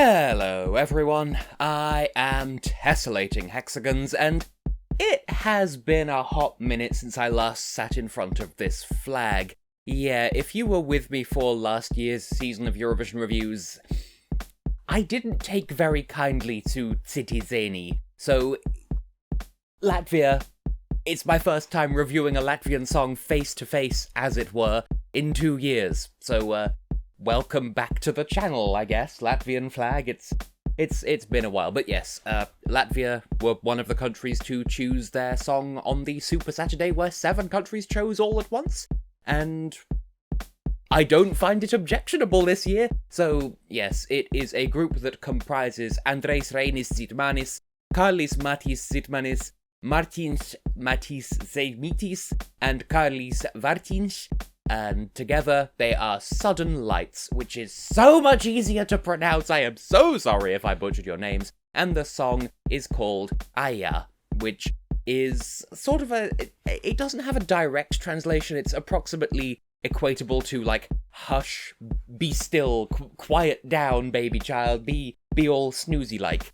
Hello everyone, I am Tessellating Hexagons, and it has been a hot minute since I last sat in front of this flag. Yeah, if you were with me for last year's season of Eurovision reviews, I didn't take very kindly to Citizeni, so Latvia, it's my first time reviewing a Latvian song face to face, as it were, in 2 years, so welcome back to the channel, I guess. Latvian flag, it's been a while, but yes, Latvia were one of the countries to choose their song on the Super Saturday where 7 countries chose all at once, and I don't find it objectionable this year. So yes, it is a group that comprises Andrejs Reinis Zitmanis, Karlis Matis Zitmanis, Martins Matis Zeimitis, and Karlis Vartins, and together they are Sudden Lights, which is so much easier to pronounce. I am so sorry if I butchered your names. And the song is called Aijā, which is sort of it doesn't have a direct translation. It's approximately equatable to like hush, be still, quiet down, baby child, be all snoozy like.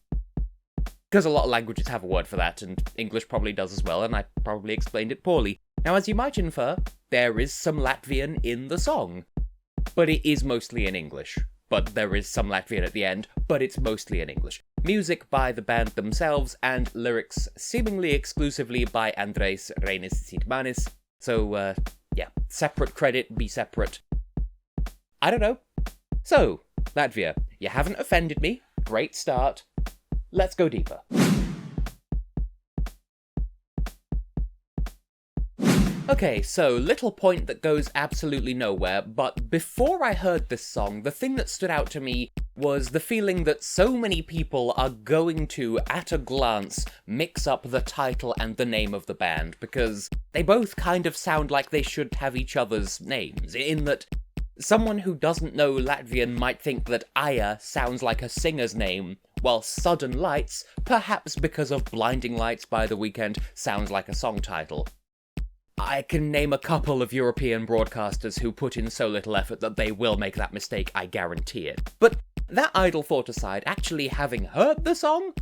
Because a lot of languages have a word for that, and English probably does as well, and I probably explained it poorly. Now, as you might infer, there is some Latvian in the song, but it is mostly in English. But there is some Latvian at the end, but it's mostly in English. Music by the band themselves, and lyrics seemingly exclusively by Andrejs Reinis Zitmanis. So, yeah, separate credit, be separate. I don't know. So, Latvia, you haven't offended me. Great start. Let's go deeper. Okay, so little point that goes absolutely nowhere, but before I heard this song, the thing that stood out to me was the feeling that so many people are going to, at a glance, mix up the title and the name of the band, because they both kind of sound like they should have each other's names, in that someone who doesn't know Latvian might think that Aijā sounds like a singer's name, while Sudden Lights, perhaps because of Blinding Lights by The Weeknd, sounds like a song title. I can name a couple of European broadcasters who put in so little effort that they will make that mistake, I guarantee it. But that idle thought aside, actually having heard the song,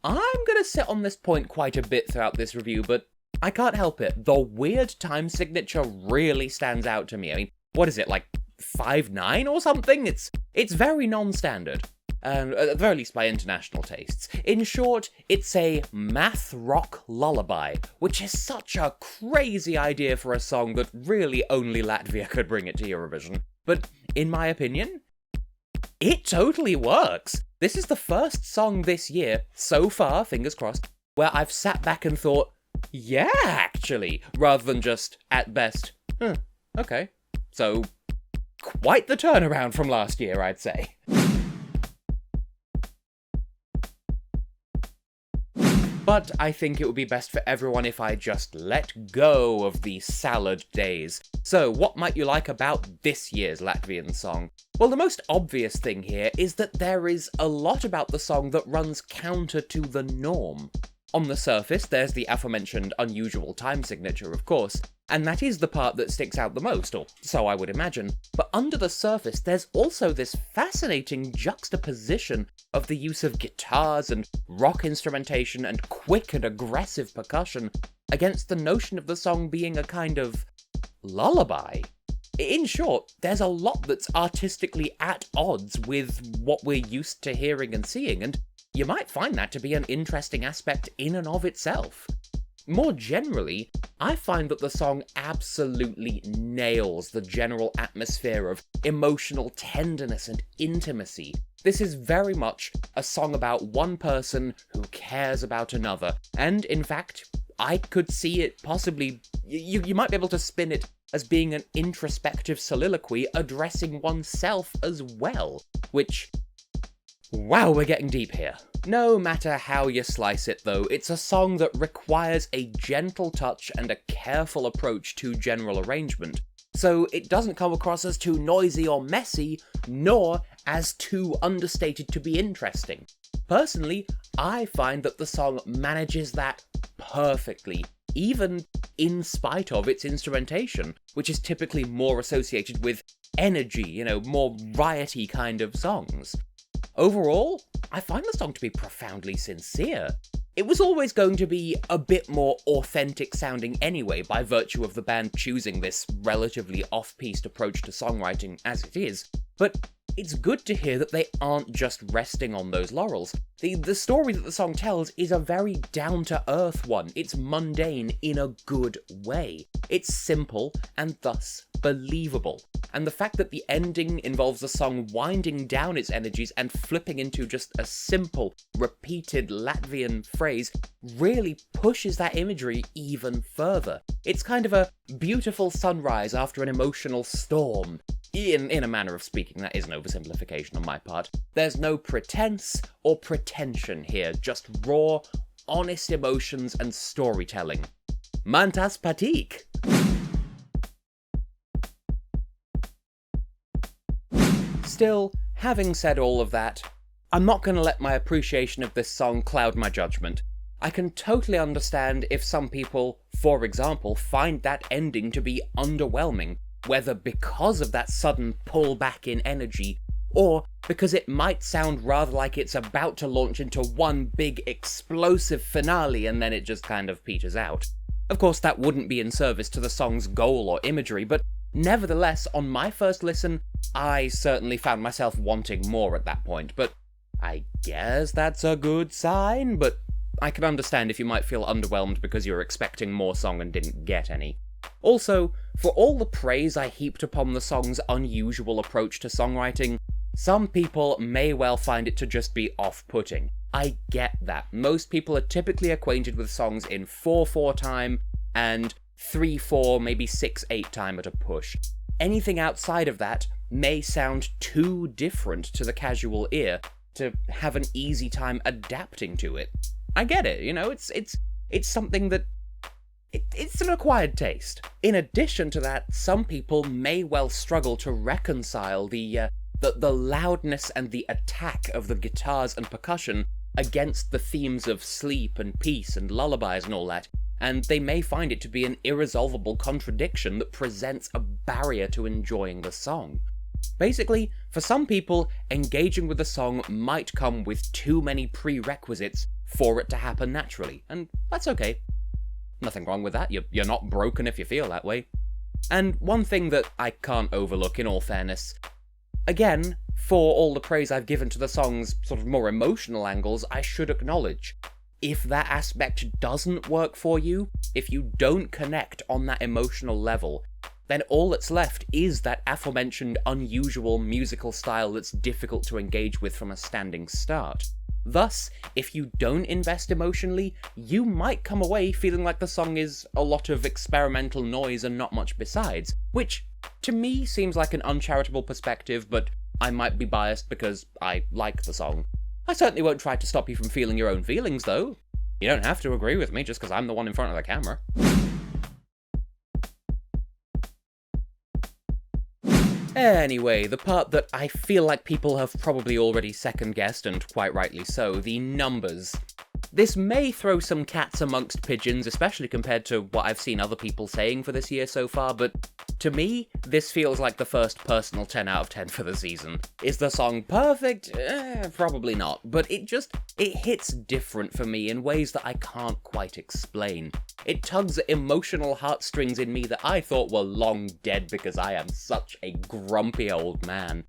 I'm gonna sit on this point quite a bit throughout this review, but I can't help it. The weird time signature really stands out to me. I mean, what is it, like 5/9 or something? It's very non-standard. At the very least by international tastes. In short, it's a math rock lullaby, which is such a crazy idea for a song that really only Latvia could bring it to Eurovision. But in my opinion, it totally works. This is the first song this year, so far, fingers crossed, where I've sat back and thought, yeah, actually, rather than just, at best, okay. So, quite the turnaround from last year, I'd say. But I think it would be best for everyone if I just let go of the salad days. So, what might you like about this year's Latvian song? Well, the most obvious thing here is that there is a lot about the song that runs counter to the norm. On the surface, there's the aforementioned unusual time signature, of course, and that is the part that sticks out the most, or so I would imagine. But under the surface, there's also this fascinating juxtaposition of the use of guitars and rock instrumentation and quick and aggressive percussion against the notion of the song being a kind of lullaby. In short, there's a lot that's artistically at odds with what we're used to hearing and seeing, and you might find that to be an interesting aspect in and of itself. More generally, I find that the song absolutely nails the general atmosphere of emotional tenderness and intimacy. This is very much a song about one person who cares about another, and in fact, I could see it possibly, you might be able to spin it as being an introspective soliloquy addressing oneself as well, which, wow, we're getting deep here. No matter how you slice it though, it's a song that requires a gentle touch and a careful approach to general arrangement, so it doesn't come across as too noisy or messy, nor as too understated to be interesting. Personally, I find that the song manages that perfectly, even in spite of its instrumentation, which is typically more associated with energy, more riotty kind of songs. Overall, I find the song to be profoundly sincere. It was always going to be a bit more authentic sounding anyway, by virtue of the band choosing this relatively off-piste approach to songwriting as it is, but it's good to hear that they aren't just resting on those laurels. The story that the song tells is a very down-to-earth one. It's mundane in a good way. It's simple and thus believable. And the fact that the ending involves the song winding down its energies and flipping into just a simple, repeated Latvian phrase really pushes that imagery even further. It's kind of a beautiful sunrise after an emotional storm. In a manner of speaking, that is an oversimplification on my part. There's no pretense or pretension here, just raw, honest emotions and storytelling. Mantas patik! Still, having said all of that, I'm not going to let my appreciation of this song cloud my judgment. I can totally understand if some people, for example, find that ending to be underwhelming, whether because of that sudden pullback in energy, or because it might sound rather like it's about to launch into one big explosive finale and then it just kind of peters out. Of course, that wouldn't be in service to the song's goal or imagery, but nevertheless, on my first listen, I certainly found myself wanting more at that point, but I guess that's a good sign, but I can understand if you might feel underwhelmed because you're expecting more song and didn't get any. Also, for all the praise I heaped upon the song's unusual approach to songwriting, some people may well find it to just be off-putting. I get that. Most people are typically acquainted with songs in 4/4 time and 3/4, maybe 6/8 time at a push. Anything outside of that may sound too different to the casual ear to have an easy time adapting to it. I get it, you know, it's something that it's an acquired taste. In addition to that, some people may well struggle to reconcile the loudness and the attack of the guitars and percussion against the themes of sleep and peace and lullabies and all that, and they may find it to be an irresolvable contradiction that presents a barrier to enjoying the song. Basically, for some people, engaging with the song might come with too many prerequisites for it to happen naturally, and that's okay. Nothing wrong with that, you're not broken if you feel that way. And one thing that I can't overlook, in all fairness, again, for all the praise I've given to the song's sort of more emotional angles, I should acknowledge, if that aspect doesn't work for you, if you don't connect on that emotional level, then all that's left is that aforementioned unusual musical style that's difficult to engage with from a standing start. Thus, if you don't invest emotionally, you might come away feeling like the song is a lot of experimental noise and not much besides, which, to me, seems like an uncharitable perspective, but I might be biased because I like the song. I certainly won't try to stop you from feeling your own feelings, though. You don't have to agree with me just because I'm the one in front of the camera. Anyway, the part that I feel like people have probably already second-guessed, and quite rightly so, the numbers. This may throw some cats amongst pigeons, especially compared to what I've seen other people saying for this year so far, but to me, this feels like the first personal 10 out of 10 for the season. Is the song perfect? Probably not, but it hits different for me in ways that I can't quite explain. It tugs at emotional heartstrings in me that I thought were long dead because I am such a grumpy old man.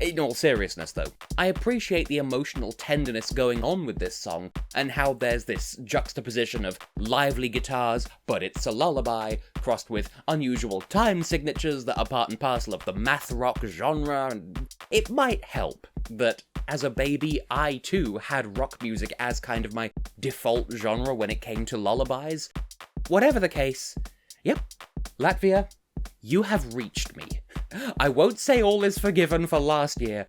In all seriousness, though, I appreciate the emotional tenderness going on with this song, and how there's this juxtaposition of lively guitars, but it's a lullaby, crossed with unusual time signatures that are part and parcel of the math rock genre, and it might help that, as a baby, I too had rock music as kind of my default genre when it came to lullabies. Whatever the case, yep, Latvia, you have reached me. I won't say all is forgiven for last year,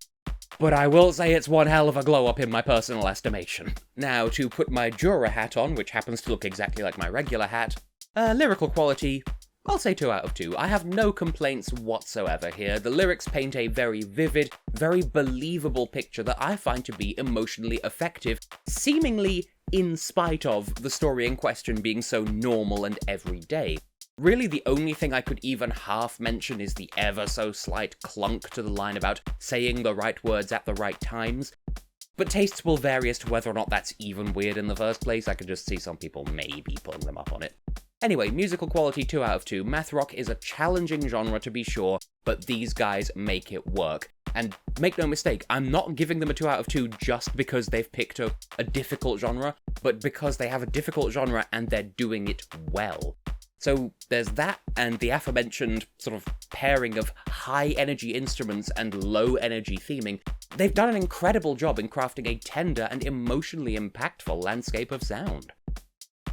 but I will say it's one hell of a glow-up in my personal estimation. Now, to put my Jura hat on, which happens to look exactly like my regular hat, lyrical quality, I'll say 2 out of 2. I have no complaints whatsoever here. The lyrics paint a very vivid, very believable picture that I find to be emotionally effective, seemingly in spite of the story in question being so normal and everyday. Really, the only thing I could even half mention is the ever so slight clunk to the line about saying the right words at the right times. But tastes will vary as to whether or not that's even weird in the first place. I could just see some people maybe pulling them up on it. Anyway, musical quality 2 out of 2. Math rock is a challenging genre to be sure, but these guys make it work. And make no mistake, I'm not giving them a 2 out of 2 just because they've picked a difficult genre, but because they have a difficult genre and they're doing it well. So there's that, and the aforementioned sort of pairing of high-energy instruments and low-energy theming. They've done an incredible job in crafting a tender and emotionally impactful landscape of sound.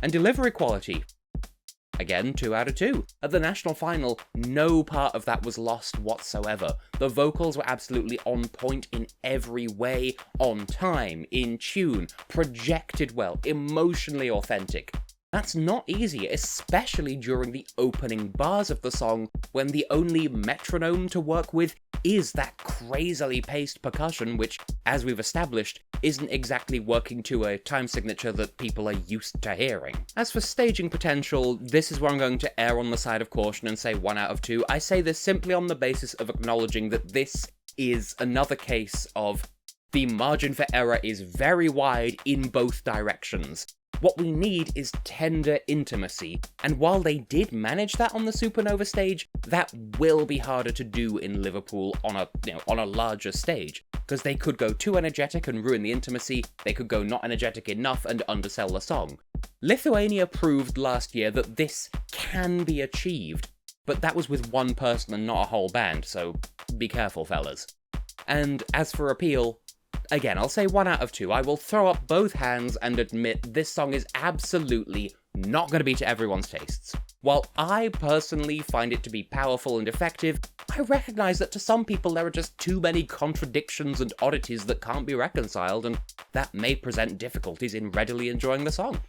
And delivery quality. Again, 2 out of 2. At the national final, no part of that was lost whatsoever. The vocals were absolutely on point in every way, on time, in tune, projected well, emotionally authentic. That's not easy, especially during the opening bars of the song, when the only metronome to work with is that crazily paced percussion, which, as we've established, isn't exactly working to a time signature that people are used to hearing. As for staging potential, this is where I'm going to err on the side of caution and say 1 out of 2. I say this simply on the basis of acknowledging that this is another case of the margin for error is very wide in both directions. What we need is tender intimacy, and while they did manage that on the Supernova stage, that will be harder to do in Liverpool on a larger stage, because they could go too energetic and ruin the intimacy, they could go not energetic enough and undersell the song. Lithuania proved last year that this can be achieved, but that was with one person and not a whole band, so be careful, fellas. And as for appeal, again, I'll say 1 out of 2. I will throw up both hands and admit this song is absolutely not going to be to everyone's tastes. While I personally find it to be powerful and effective, I recognise that to some people there are just too many contradictions and oddities that can't be reconciled, and that may present difficulties in readily enjoying the song.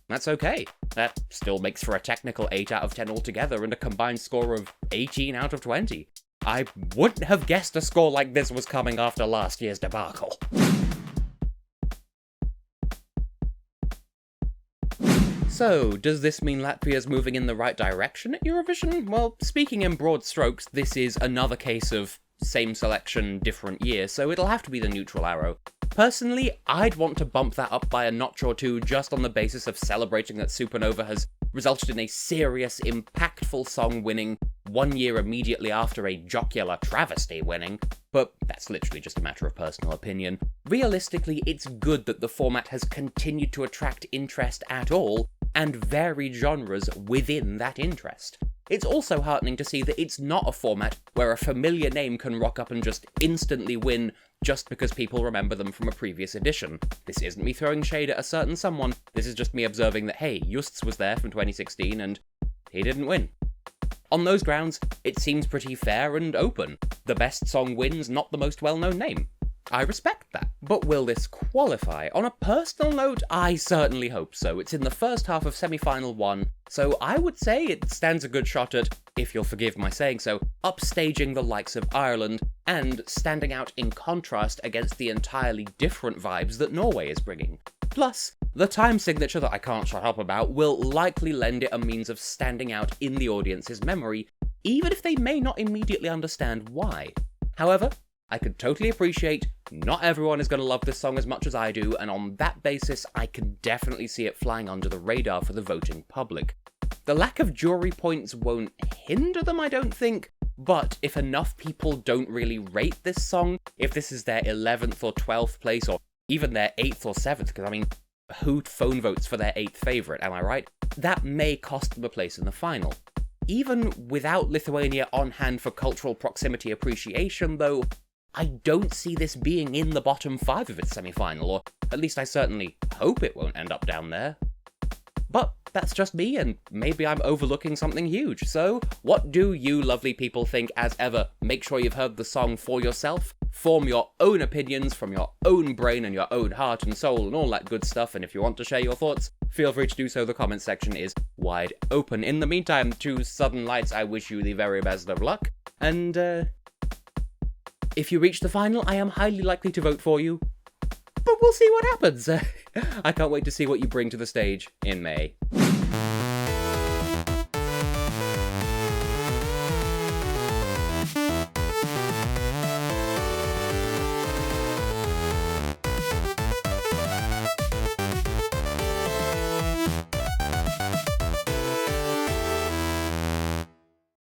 That's okay. That still makes for a technical 8 out of 10 altogether and a combined score of 18 out of 20. I wouldn't have guessed a score like this was coming after last year's debacle. So, does this mean Latvia's moving in the right direction at Eurovision? Well, speaking in broad strokes, this is another case of same selection, different year, so it'll have to be the neutral arrow. Personally, I'd want to bump that up by a notch or two just on the basis of celebrating that Supernova has resulted in a serious, impactful song winning 1 year immediately after a jocular travesty winning, but that's literally just a matter of personal opinion. Realistically, it's good that the format has continued to attract interest at all, and varied genres within that interest. It's also heartening to see that it's not a format where a familiar name can rock up and just instantly win just because people remember them from a previous edition. This isn't me throwing shade at a certain someone, this is just me observing that, hey, Justs was there from 2016 and he didn't win. On those grounds, it seems pretty fair and open. The best song wins, not the most well-known name. I respect that. But will this qualify? On a personal note, I certainly hope so. It's in the first half of semi-final 1, so I would say it stands a good shot at, if you'll forgive my saying so, upstaging the likes of Ireland, and standing out in contrast against the entirely different vibes that Norway is bringing. Plus, the time signature that I can't shut up about will likely lend it a means of standing out in the audience's memory, even if they may not immediately understand why. However, I could totally appreciate not everyone is going to love this song as much as I do, and on that basis, I can definitely see it flying under the radar for the voting public. The lack of jury points won't hinder them, I don't think, but if enough people don't really rate this song, if this is their 11th or 12th place, or even their 8th or 7th, because I mean, who phone votes for their 8th favourite, am I right? That may cost them a place in the final. Even without Lithuania on hand for cultural proximity appreciation, though, I don't see this being in the bottom 5 of its semi-final, or at least I certainly hope it won't end up down there. But that's just me, and maybe I'm overlooking something huge, so what do you lovely people think? As ever, make sure you've heard the song for yourself, form your own opinions from your own brain and your own heart and soul and all that good stuff, and if you want to share your thoughts, feel free to do so. The comment section is wide open. In the meantime, to Southern Lights, I wish you the very best of luck, and if you reach the final, I am highly likely to vote for you, but we'll see what happens. I can't wait to see what you bring to the stage in May.